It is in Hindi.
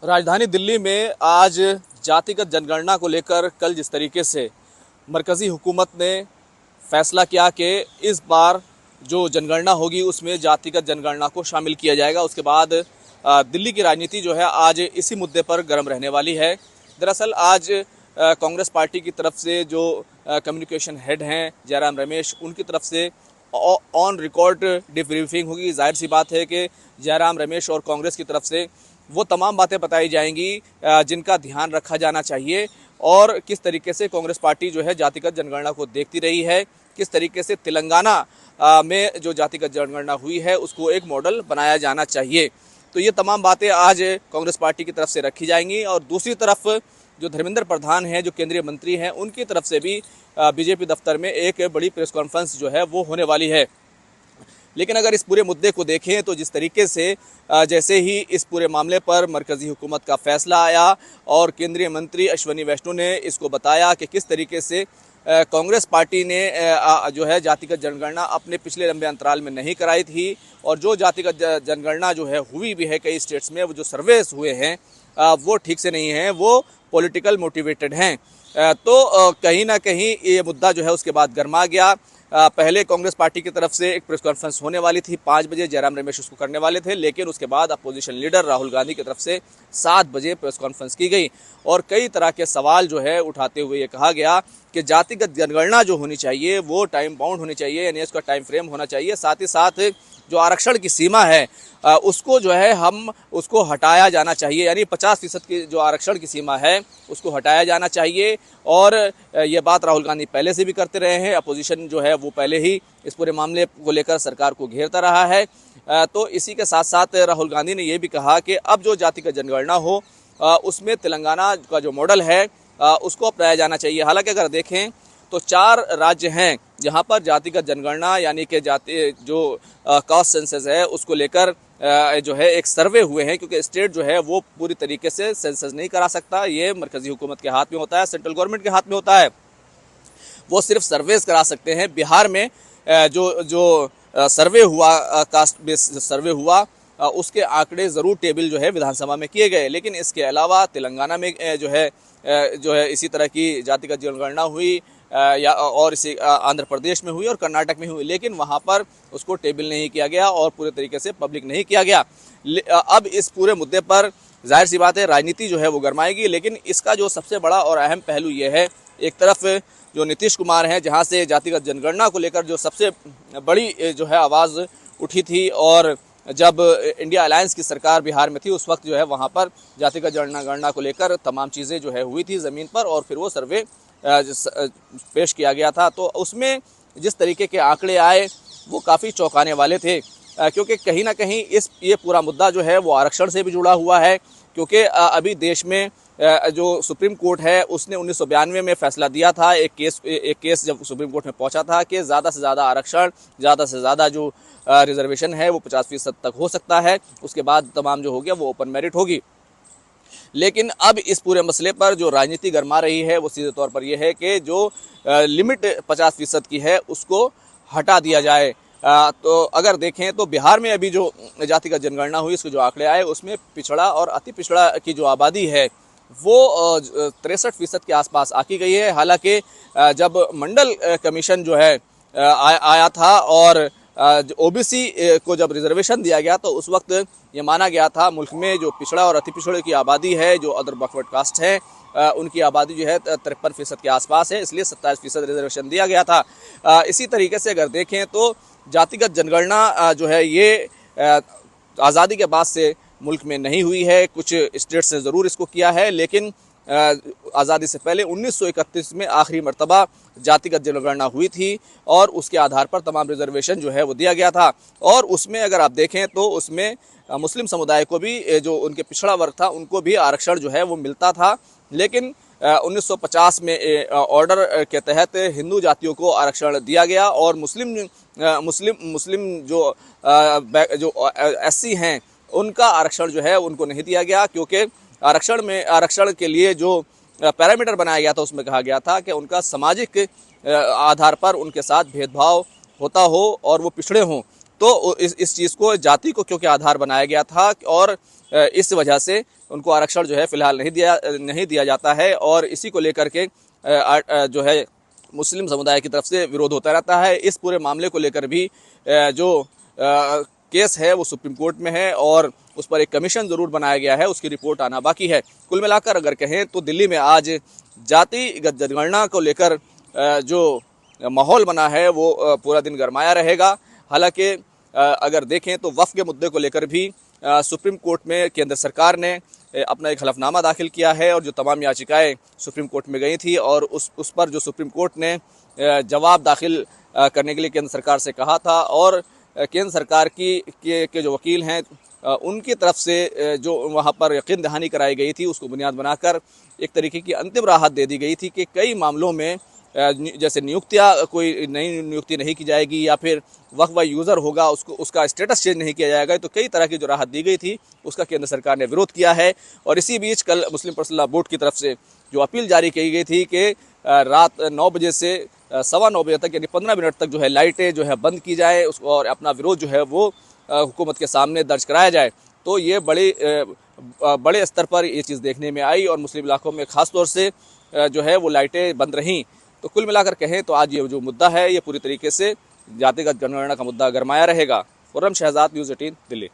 राजधानी दिल्ली में आज जातिगत जनगणना को लेकर कल जिस तरीके से मरकज़ी हुकूमत ने फैसला किया कि इस बार जो जनगणना होगी उसमें जातिगत जनगणना को शामिल किया जाएगा, उसके बाद दिल्ली की राजनीति जो है आज इसी मुद्दे पर गर्म रहने वाली है। दरअसल आज कांग्रेस पार्टी की तरफ से जो कम्युनिकेशन हेड हैं जयराम रमेश, उनकी तरफ से ऑन रिकॉर्ड डिब्रीफिंग होगी। जाहिर सी बात है कि जयराम रमेश और कांग्रेस की तरफ से वो तमाम बातें बताई जाएंगी जिनका ध्यान रखा जाना चाहिए और किस तरीके से कांग्रेस पार्टी जो है जातिगत जनगणना को देखती रही है, किस तरीके से तेलंगाना में जो जातिगत जनगणना हुई है उसको एक मॉडल बनाया जाना चाहिए। तो ये तमाम बातें आज कांग्रेस पार्टी की तरफ से रखी जाएंगी और दूसरी तरफ जो धर्मेंद्र प्रधान हैं, जो केंद्रीय मंत्री हैं, उनकी तरफ से भी बीजेपी दफ्तर में एक बड़ी प्रेस कॉन्फ्रेंस जो है वो होने वाली है। लेकिन अगर इस पूरे मुद्दे को देखें तो जिस तरीके से जैसे ही इस पूरे मामले पर मरकज़ी हुकूमत का फैसला आया और केंद्रीय मंत्री अश्विनी वैष्णव ने इसको बताया कि किस तरीके से कांग्रेस पार्टी ने जो है जातिगत जनगणना अपने पिछले लंबे अंतराल में नहीं कराई थी और जो जातिगत जनगणना जो है हुई भी है कई स्टेट्स में, वो जो सर्वेस हुए हैं वो ठीक से नहीं हैं, वो पॉलिटिकल मोटिवेटेड हैं। तो कहीं ना कहीं ये मुद्दा जो है उसके बाद गर्मा गया। पहले कांग्रेस पार्टी की तरफ से एक प्रेस कॉन्फ्रेंस होने वाली थी 5 बजे, जयराम रमेश उसको करने वाले थे, लेकिन उसके बाद अपोजिशन लीडर राहुल गांधी की तरफ से 7 बजे प्रेस कॉन्फ्रेंस की गई और कई तरह के सवाल जो है उठाते हुए ये कहा गया कि जातिगत जनगणना जो होनी चाहिए वो टाइम बाउंड होनी चाहिए, यानी इसका टाइम फ्रेम होना चाहिए। साथ ही साथ जो आरक्षण की सीमा है उसको जो है हम उसको हटाया जाना चाहिए, यानी 50% की जो आरक्षण की सीमा है उसको हटाया जाना चाहिए। और ये बात राहुल गांधी पहले से भी करते रहे हैं, अपोजिशन जो है वो पहले ही इस पूरे मामले को लेकर सरकार को घेरता रहा है। तो इसी के साथ साथ राहुल गांधी ने ये भी कहा कि अब जो जातिगत जनगणना हो उसमें तेलंगाना का जो मॉडल है उसको अपनाया जाना चाहिए। हालांकि अगर देखें तो 4 राज्य हैं जहां पर जातिगत जनगणना यानी कि जाति जो कास्ट सेंसस है उसको लेकर जो है एक सर्वे हुए हैं, क्योंकि स्टेट जो है वो पूरी तरीके से सेंसस नहीं करा सकता, ये मरकजी हुकूमत के हाथ में होता है, सेंट्रल गवर्नमेंट के हाथ में होता है, वो सिर्फ सर्वेस करा सकते हैं। बिहार में जो सर्वे हुआ, कास्ट बेस सर्वे हुआ, उसके आंकड़े ज़रूर टेबल जो है विधानसभा में किए गए, लेकिन इसके अलावा तेलंगाना में जो है इसी तरह की जातिगत जनगणना हुई या और इसी आंध्र प्रदेश में हुई और कर्नाटक में हुई, लेकिन वहाँ पर उसको टेबल नहीं किया गया और पूरे तरीके से पब्लिक नहीं किया गया। अब इस पूरे मुद्दे पर जाहिर सी बात है राजनीति जो है वो गरमाएगी, लेकिन इसका जो सबसे बड़ा और अहम पहलू ये है, एक तरफ जो नीतीश कुमार हैं जहाँ से जातिगत जनगणना को लेकर जो सबसे बड़ी जो है आवाज़ उठी थी और जब इंडिया अलायंस की सरकार बिहार में थी उस वक्त जो है वहाँ पर जातिगत जनगणना को लेकर तमाम चीज़ें जो है हुई थी ज़मीन पर और फिर वो सर्वे पेश किया गया था। तो उसमें जिस तरीके के आंकड़े आए वो काफ़ी चौंकाने वाले थे, क्योंकि कहीं ना कहीं ये पूरा मुद्दा जो है वो आरक्षण से भी जुड़ा हुआ है, क्योंकि अभी देश में जो सुप्रीम कोर्ट है उसने 1992 में फैसला दिया था, एक केस जब सुप्रीम कोर्ट में पहुंचा था कि ज़्यादा से ज़्यादा आरक्षण, ज़्यादा से ज़्यादा जो रिजर्वेशन है वो 50% तक हो सकता है, उसके बाद तमाम जो हो गया वो ओपन मेरिट होगी। लेकिन अब इस पूरे मसले पर जो राजनीति गरमा रही है वो सीधे तौर पर यह है कि जो लिमिट 50% की है उसको हटा दिया जाए। तो अगर देखें तो बिहार में अभी जो जातिगत जनगणना हुई, इसके जो आंकड़े आए उसमें पिछड़ा और अति पिछड़ा की जो आबादी है वो 63% के आसपास आकी गई है। हालांकि जब मंडल कमीशन जो है आया था और ओबीसी को जब रिजर्वेशन दिया गया तो उस वक्त ये माना गया था मुल्क में जो पिछड़ा और अति पिछड़े की आबादी है, जो अदर बैकवर्ड कास्ट है, उनकी आबादी जो है 53% के आसपास है, इसलिए 27% रिजर्वेशन दिया गया था। इसी तरीके से अगर देखें तो जातिगत जनगणना जो है ये आज़ादी के बाद से मुल्क में नहीं हुई है, कुछ स्टेट्स ने ज़रूर इसको किया है, लेकिन आज़ादी से पहले 1931 में आखिरी मर्तबा जातिगत जनगणना हुई थी और उसके आधार पर तमाम रिजर्वेशन जो है वो दिया गया था। और उसमें अगर आप देखें तो उसमें मुस्लिम समुदाय को भी, जो उनके पिछड़ा वर्ग था, उनको भी आरक्षण जो है वो मिलता था, लेकिन 1950 में ऑर्डर के तहत हिंदू जातियों को आरक्षण दिया गया और मुस्लिम जो एससी हैं उनका आरक्षण जो है उनको नहीं दिया गया, क्योंकि आरक्षण के लिए जो पैरामीटर बनाया गया था उसमें कहा गया था कि उनका सामाजिक आधार पर उनके साथ भेदभाव होता हो और वो पिछड़े हों। तो इस चीज़ को, जाति को क्योंकि आधार बनाया गया था और इस वजह से उनको आरक्षण जो है फिलहाल नहीं दिया जाता है और इसी को लेकर के जो है मुस्लिम समुदाय की तरफ से विरोध होता रहता है। इस पूरे मामले को लेकर भी जो केस है वो सुप्रीम कोर्ट में है और उस पर एक कमीशन ज़रूर बनाया गया है, उसकी रिपोर्ट आना बाकी है। कुल मिलाकर अगर कहें तो दिल्ली में आज जातिगत जनगणना को लेकर जो माहौल बना है वो पूरा दिन गरमाया रहेगा। हालांकि अगर देखें तो वक्फ के मुद्दे को लेकर भी सुप्रीम कोर्ट में केंद्र सरकार ने अपना एक हलफनामा दाखिल किया है और जो तमाम याचिकाएं सुप्रीम कोर्ट में गई थी और उस पर जो सुप्रीम कोर्ट ने जवाब दाखिल करने के लिए केंद्र सरकार से कहा था और केंद्र सरकार के जो वकील हैं उनकी तरफ से जो वहाँ पर यकीन दहानी कराई गई थी उसको बुनियाद बनाकर एक तरीके की अंतिम राहत दे दी गई थी कि कई मामलों में जैसे नियुक्तियाँ, कोई नई नियुक्ति नहीं की जाएगी या फिर वक्फ बाय यूज़र होगा उसका स्टेटस चेंज नहीं किया जाएगा, तो कई तरह की जो राहत दी गई थी उसका केंद्र सरकार ने विरोध किया है। और इसी बीच कल मुस्लिम पर्सनल लॉ बोर्ड की तरफ से जो अपील जारी की गई थी कि रात 9 बजे से 9:15 बजे तक यानी 15 मिनट तक जो है लाइटें जो है बंद की जाए उसको और अपना विरोध जो है वो हुकूमत के सामने दर्ज कराया जाए। तो ये बड़े स्तर पर ये चीज़ देखने में आई और मुस्लिम इलाकों में ख़ास तौर से जो है वो लाइटें बंद रहीं। तो कुल मिलाकर कहें तो आज ये जो मुद्दा है ये पूरी तरीके से जातिगत जनगणना का मुद्दा गरमाया रहेगा। खुर्रम शहजाद, न्यूज़ 18 दिल्ली।